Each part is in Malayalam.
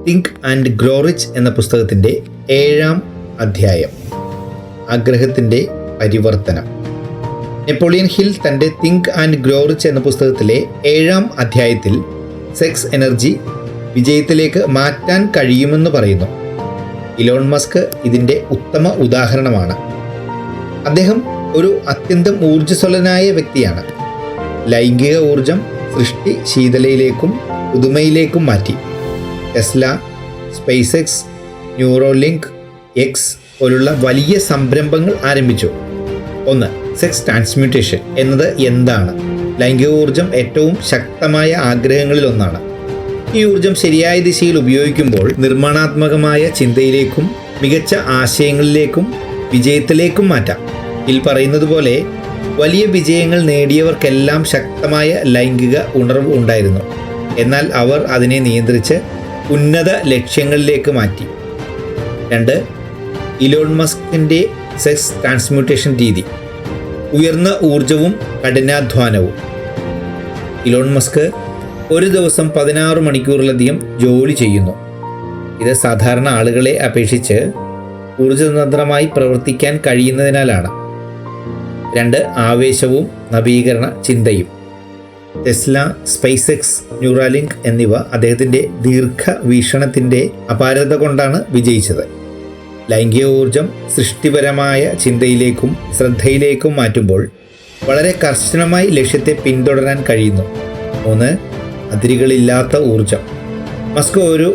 തിങ്ക് ആൻഡ് ഗ്രോ റിച്ച് എന്ന പുസ്തകത്തിൻ്റെ 7-ാം അധ്യായം, ആഗ്രഹത്തിൻ്റെ പരിവർത്തനം. നെപ്പോളിയൻ ഹിൽ തൻ്റെ തിങ്ക് ആൻഡ് ഗ്രോ റിച്ച് എന്ന പുസ്തകത്തിലെ 7-ാം അധ്യായത്തിൽ സെക്സ് എനർജി വിജയത്തിലേക്ക് മാറ്റാൻ കഴിയുമെന്ന് പറയുന്നു. ഇലോൺ മസ്ക് ഇതിൻ്റെ ഉത്തമ ഉദാഹരണമാണ്. അദ്ദേഹം ഒരു അത്യന്തം ഊർജ്ജസ്വലനായ വ്യക്തിയാണ്. ലൈംഗിക ഊർജം സൃഷ്ടിശീലയിലേക്കും പുതുമയിലേക്കും മാറ്റി. Tesla, space X, Neuralink X പോലുള്ള വലിയ സംരംഭങ്ങൾ ആരംഭിച്ചു. 1. സെക്സ് ട്രാൻസ്മ്യൂട്ടേഷൻ എന്നത് എന്താണ്? ലൈംഗിക ഊർജം ഏറ്റവും ശക്തമായ ആഗ്രഹങ്ങളിലൊന്നാണ്. ഈ ഊർജം ശരിയായ ദിശയിൽ ഉപയോഗിക്കുമ്പോൾ നിർമ്മാണാത്മകമായ ചിന്തയിലേക്കും മികച്ച ആശയങ്ങളിലേക്കും വിജയത്തിലേക്കും മാറ്റാം. ഇതിൽ പറയുന്നത് പോലെ വലിയ വിജയങ്ങൾ നേടിയവർക്കെല്ലാം ശക്തമായ ലൈംഗിക ഉണർവ് ഉണ്ടായിരുന്നു. എന്നാൽ അവർ അതിനെ നിയന്ത്രിച്ച് ഉന്നത ലക്ഷ്യങ്ങളിലേക്ക് മാറ്റി. 2. ഇലോൺ മസ്കിൻ്റെ സെക്സ് ട്രാൻസ്മ്യൂട്ടേഷൻ രീതി. ഉയർന്ന ഊർജവും കഠിനാധ്വാനവും. ഇലോൺ മസ്ക് ഒരു ദിവസം 16 മണിക്കൂറിലധികം ജോലി ചെയ്യുന്നു. ഇത് സാധാരണ ആളുകളെ അപേക്ഷിച്ച് ഊർജ്ജതന്ത്രമായി പ്രവർത്തിക്കാൻ കഴിയുന്നതിനാലാണ്. 2. ആവേശവും നവീകരണ ചിന്തയും. ടെസ്ല, സ്പേസ് എക്സ്, ന്യൂറാലിങ്ക് എന്നിവ അദ്ദേഹത്തിൻ്റെ ദീർഘവീക്ഷണത്തിൻ്റെ അപാരത കൊണ്ടാണ് വിജയിച്ചത്. ലൈംഗിക ഊർജം സൃഷ്ടിപരമായ ചിന്തയിലേക്കും ശ്രദ്ധയിലേക്കും മാറ്റുമ്പോൾ വളരെ കർശനമായി ലക്ഷ്യത്തെ പിന്തുടരാൻ കഴിയുന്നു. 3. അതിരുകളില്ലാത്ത ഊർജം. മസ്ക് ഒരു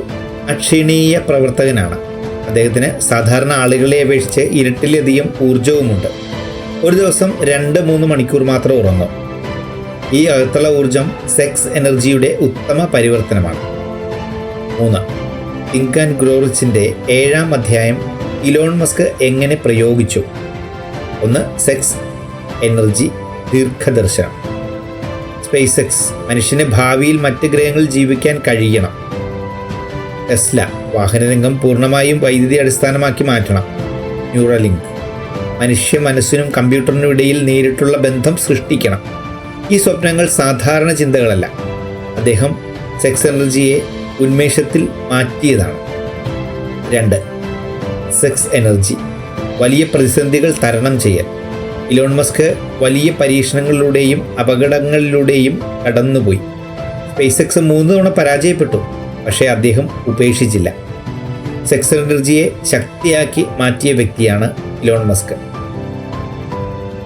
അക്ഷീണീയ പ്രവർത്തകനാണ്. അദ്ദേഹത്തിന് സാധാരണ ആളുകളെ അപേക്ഷിച്ച് ഇരട്ടിലധികം ഊർജവുമുണ്ട്. ഒരു ദിവസം 2-3 മണിക്കൂർ മാത്രം ഉറങ്ങും. ഈ അകത്തുള്ള ഊർജം സെക്സ് എനർജിയുടെ ഉത്തമ പരിവർത്തനമാണ്. 3. തിങ്ക് ആൻഡ് ഗ്രോ റിച്ചിൻ്റെ 7-ാം അധ്യായം ഇലോൺ മസ്ക് എങ്ങനെ പ്രയോഗിച്ചു. 1. സെക്സ് എനർജി ദീർഘദർശനം. സ്പേസ് എക്സ് മനുഷ്യന് ഭാവിയിൽ മറ്റ് ഗ്രഹങ്ങളിൽ ജീവിക്കാൻ കഴിയണം. ടെസ്ല വാഹനരംഗം പൂർണ്ണമായും വൈദ്യുതി അടിസ്ഥാനമാക്കി മാറ്റണം. ന്യൂറലിങ്ക് മനുഷ്യ മനസ്സിനും കമ്പ്യൂട്ടറിനും ഇടയിൽ നേരിട്ടുള്ള ബന്ധം സൃഷ്ടിക്കണം. ഈ സ്വപ്നങ്ങൾ സാധാരണ ചിന്തകളല്ല. അദ്ദേഹം സെക്സ് എനർജിയെ ഉന്മേഷത്തിൽ മാറ്റിയതാണ്. 2. സെക്സ് എനർജി വലിയ പ്രതിസന്ധികൾ തരണം ചെയ്യൽ. ഇലോൺ മസ്ക് വലിയ പരീക്ഷണങ്ങളിലൂടെയും അപകടങ്ങളിലൂടെയും കടന്നുപോയി. സ്പേസ് എക്സ് 3 തവണ പരാജയപ്പെട്ടു. പക്ഷേ അദ്ദേഹം ഉപേക്ഷിച്ചില്ല. സെക്സ് എനർജിയെ ശക്തിയാക്കി മാറ്റിയ വ്യക്തിയാണ് ഇലോൺ മസ്ക്.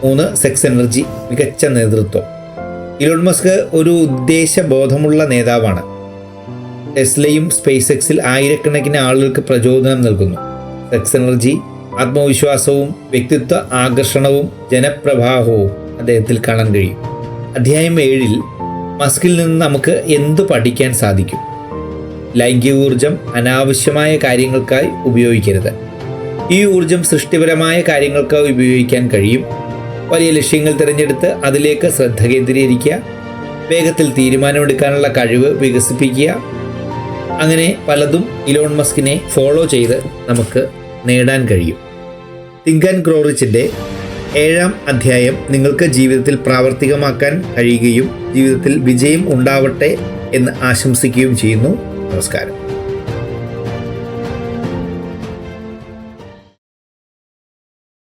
3. സെക്സ് എനർജി മികച്ച നേതൃത്വം. ഇലോൺ മസ്ക് ഒരു ഉദ്ദേശബോധമുള്ള നേതാവാണ്. ടെസ്ലയും സ്പേസ് എക്സിൽ ആയിരക്കണക്കിന് ആളുകൾക്ക് പ്രചോദനം നൽകുന്നു. സെക്സ് എനർജി ആത്മവിശ്വാസവും വ്യക്തിത്വ ആകർഷണവും ജനപ്രവാഹവും അദ്ദേഹത്തിൽ കാണാൻ കഴിയും. അധ്യായം 7-ൽ മസ്കിൽ നിന്ന് നമുക്ക് എന്തു പഠിക്കാൻ സാധിക്കും? ലൈംഗിക ഊർജം അനാവശ്യമായ കാര്യങ്ങൾക്കായി ഉപയോഗിക്കരുത്. ഈ ഊർജം സൃഷ്ടിപരമായ കാര്യങ്ങൾക്കായി ഉപയോഗിക്കാൻ കഴിയും. വലിയ ലക്ഷ്യങ്ങൾ തിരഞ്ഞെടുത്ത് അതിലേക്ക് ശ്രദ്ധ കേന്ദ്രീകരിക്കുക. വേഗത്തിൽ തീരുമാനമെടുക്കാനുള്ള കഴിവ് വികസിപ്പിക്കുക. അങ്ങനെ പലതും ഇലോൺ മസ്കിനെ ഫോളോ ചെയ്ത് നമുക്ക് നേടാൻ കഴിയും. തിങ്ക് ആൻഡ് ഗ്രോ റിച്ചിൻ്റെ 7-ാം അധ്യായം നിങ്ങൾക്ക് ജീവിതത്തിൽ പ്രാവർത്തികമാക്കാൻ കഴിയുകയും ജീവിതത്തിൽ വിജയം ഉണ്ടാവട്ടെ എന്ന് ആശംസിക്കുകയും ചെയ്യുന്നു. നമസ്കാരം.